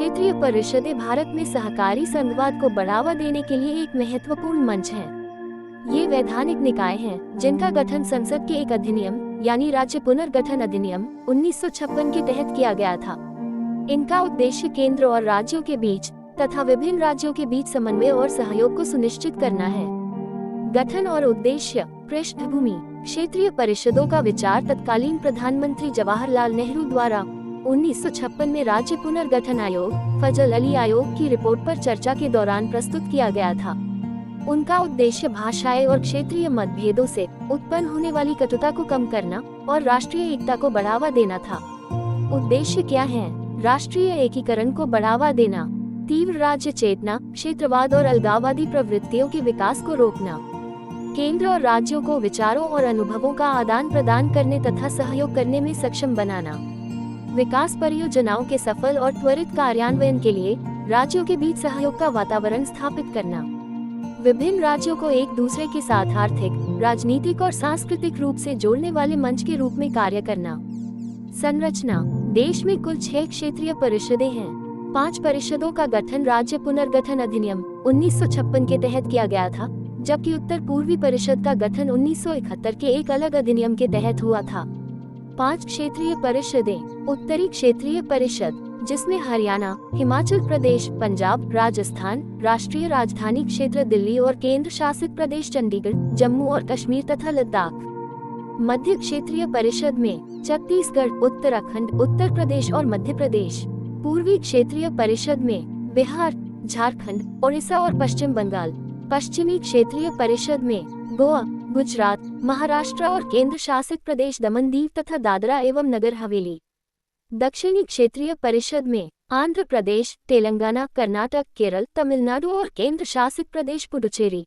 क्षेत्रीय परिषदें भारत में सहकारी संघवाद को बढ़ावा देने के लिए एक महत्वपूर्ण मंच हैं। ये वैधानिक निकाय हैं जिनका गठन संसद के एक अधिनियम यानी राज्य पुनर्गठन अधिनियम 1956 के तहत किया गया था। इनका उद्देश्य केंद्र और राज्यों के बीच तथा विभिन्न राज्यों के बीच समन्वय और सहयोग को सुनिश्चित करना है। गठन और उद्देश्य। पृष्ठभूमि। क्षेत्रीय परिषदों का विचार तत्कालीन प्रधानमंत्री जवाहरलाल नेहरू द्वारा 1956 में राज्य पुनर्गठन आयोग फजल अली आयोग की रिपोर्ट पर चर्चा के दौरान प्रस्तुत किया गया था। उनका उद्देश्य भाषाई और क्षेत्रीय मतभेदों से उत्पन्न होने वाली कटुता को कम करना और राष्ट्रीय एकता को बढ़ावा देना था। उद्देश्य क्या है? राष्ट्रीय एकीकरण को बढ़ावा देना, तीव्र राज्य चेतना, क्षेत्रवाद और अलगाववादी प्रवृत्तियों के विकास को रोकना, केंद्र और राज्यों को विचारों और अनुभवों का आदान प्रदान करने तथा सहयोग करने में सक्षम बनाना, विकास परियोजनाओं के सफल और त्वरित कार्यान्वयन के लिए राज्यों के बीच सहयोग का वातावरण स्थापित करना, विभिन्न राज्यों को एक दूसरे के साथ आर्थिक, राजनीतिक और सांस्कृतिक रूप से जोड़ने वाले मंच के रूप में कार्य करना। संरचना। देश में कुल 6 क्षेत्रीय परिषदें हैं। 5 परिषदों का गठन राज्य पुनर्गठन अधिनियम 1956 के तहत किया गया था, जबकि उत्तर पूर्वी परिषद का गठन 1971 के एक अलग अधिनियम के तहत हुआ था। 5 क्षेत्रीय परिषदें। उत्तरी क्षेत्रीय परिषद, जिसमें हरियाणा, हिमाचल प्रदेश, पंजाब, राजस्थान, राष्ट्रीय राजधानी क्षेत्र दिल्ली और केंद्र शासित प्रदेश चंडीगढ़, जम्मू और कश्मीर तथा लद्दाख। मध्य क्षेत्रीय परिषद में छत्तीसगढ़, उत्तराखंड, उत्तर प्रदेश और मध्य प्रदेश। पूर्वी क्षेत्रीय परिषद में बिहार, झारखंड, ओडिशा और पश्चिम बंगाल। पश्चिमी क्षेत्रीय परिषद में गोवा, गुजरात, महाराष्ट्र और केंद्र शासित प्रदेश दमन दीव तथा दादरा एवं नगर हवेली। दक्षिणी क्षेत्रीय परिषद में आंध्र प्रदेश, तेलंगाना, कर्नाटक, केरल, तमिलनाडु और केंद्र शासित प्रदेश पुडुचेरी।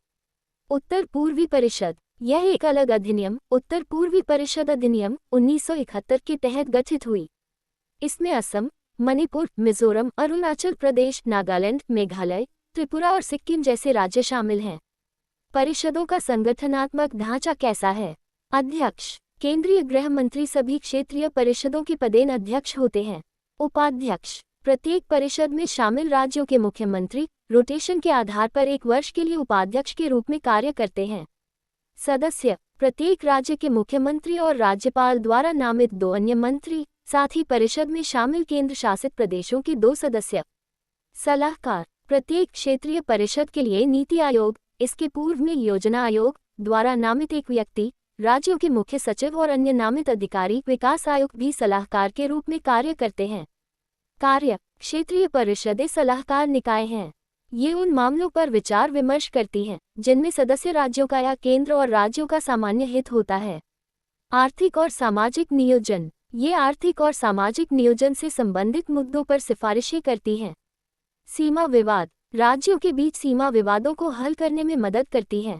उत्तर पूर्वी परिषद, यह एक अलग अधिनियम उत्तर पूर्वी परिषद अधिनियम 1971 के तहत गठित हुई। इसमें असम, मणिपुर, मिजोरम, अरुणाचल प्रदेश, नागालैंड, मेघालय, त्रिपुरा और सिक्किम जैसे राज्य शामिल हैं। परिषदों का संगठनात्मक ढांचा कैसा है? अध्यक्ष। केंद्रीय गृह मंत्री सभी क्षेत्रीय परिषदों के पदेन अध्यक्ष होते हैं। उपाध्यक्ष। प्रत्येक परिषद में शामिल राज्यों के मुख्यमंत्री रोटेशन के आधार पर 1 वर्ष के लिए उपाध्यक्ष के रूप में कार्य करते हैं। सदस्य। प्रत्येक राज्य के मुख्यमंत्री और राज्यपाल द्वारा नामित 2 अन्य मंत्री, साथ ही परिषद में शामिल केंद्र शासित प्रदेशों के 2 सदस्य। सलाहकार। प्रत्येक क्षेत्रीय परिषद के लिए नीति आयोग, इसके पूर्व में योजना आयोग द्वारा नामित एक व्यक्ति, राज्यों के मुख्य सचिव और अन्य नामित अधिकारी, विकास आयोग भी सलाहकार के रूप में कार्य करते हैं। कार्य। क्षेत्रीय परिषदें सलाहकार निकाय हैं। ये उन मामलों पर विचार विमर्श करती हैं जिनमें सदस्य राज्यों का या केंद्र और राज्यों का सामान्य हित होता है। आर्थिक और सामाजिक नियोजन। ये आर्थिक और सामाजिक नियोजन से संबंधित मुद्दों पर सिफारिशें करती हैं। सीमा विवाद। राज्यों के बीच सीमा विवादों को हल करने में मदद करती है।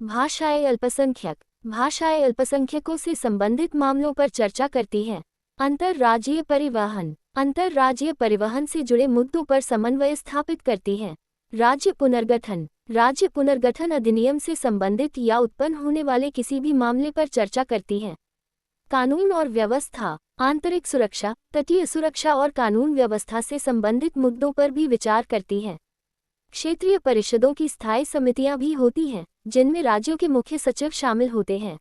भाषाई अल्पसंख्यक। भाषाई अल्पसंख्यकों से संबंधित मामलों पर चर्चा करती है। अंतर्राज्यीय परिवहन। अंतर्राज्यीय परिवहन से जुड़े मुद्दों पर समन्वय स्थापित करती है। राज्य पुनर्गठन। राज्य पुनर्गठन अधिनियम से संबंधित या उत्पन्न होने वाले किसी भी मामले पर चर्चा करती है। कानून और व्यवस्था। आंतरिक सुरक्षा, तटीय सुरक्षा और कानून व्यवस्था से संबंधित मुद्दों पर भी विचार करती है। क्षेत्रीय परिषदों की स्थायी समितियां भी होती हैं, जिनमें राज्यों के मुख्य सचिव शामिल होते हैं।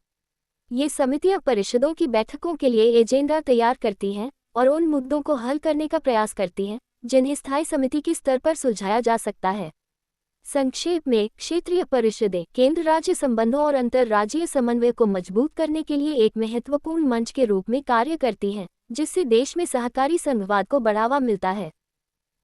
ये समितियां परिषदों की बैठकों के लिए एजेंडा तैयार करती हैं और उन मुद्दों को हल करने का प्रयास करती हैं जिन्हें स्थायी समिति के स्तर पर सुलझाया जा सकता है। संक्षेप में, क्षेत्रीय परिषदें केंद्र राज्य संबंधों और अंतर्राज्यीय समन्वय को मजबूत करने के लिए एक महत्वपूर्ण मंच के रूप में कार्य करती हैं, जिससे देश में सहकारी संघवाद को बढ़ावा मिलता है।